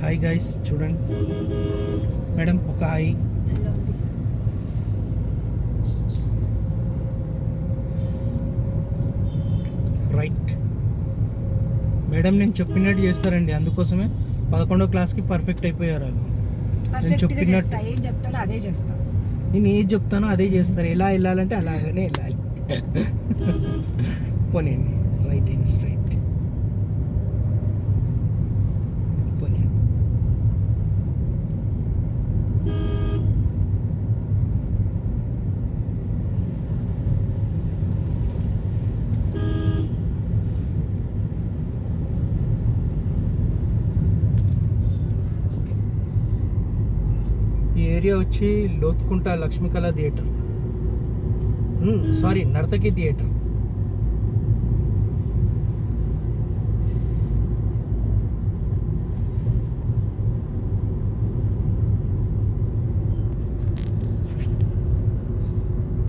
Hi guys, చూడండి madam ఒక hi. Hello అండి. రైట్ మేడం, నేను చెప్పినట్టు చేస్తారండి, అందుకోసమే 11వ క్లాస్కి పర్ఫెక్ట్ అయిపోయారు వాళ్ళు. పర్ఫెక్ట్గా చేస్తా, ఏం చెప్తాడో అదే చేస్తా. నేను ఏది చెప్తానో అదే చేస్తారు. ఎలా వెళ్ళాలంటే అలాగనే వెళ్ళాలి. పోనీయండి, రైట్ అండ్ స్ట్రైట్ పోనీ. ఈ ఏరియా వచ్చి Lothukunta Lakshmikala theatre, sorry Nartaki theatre.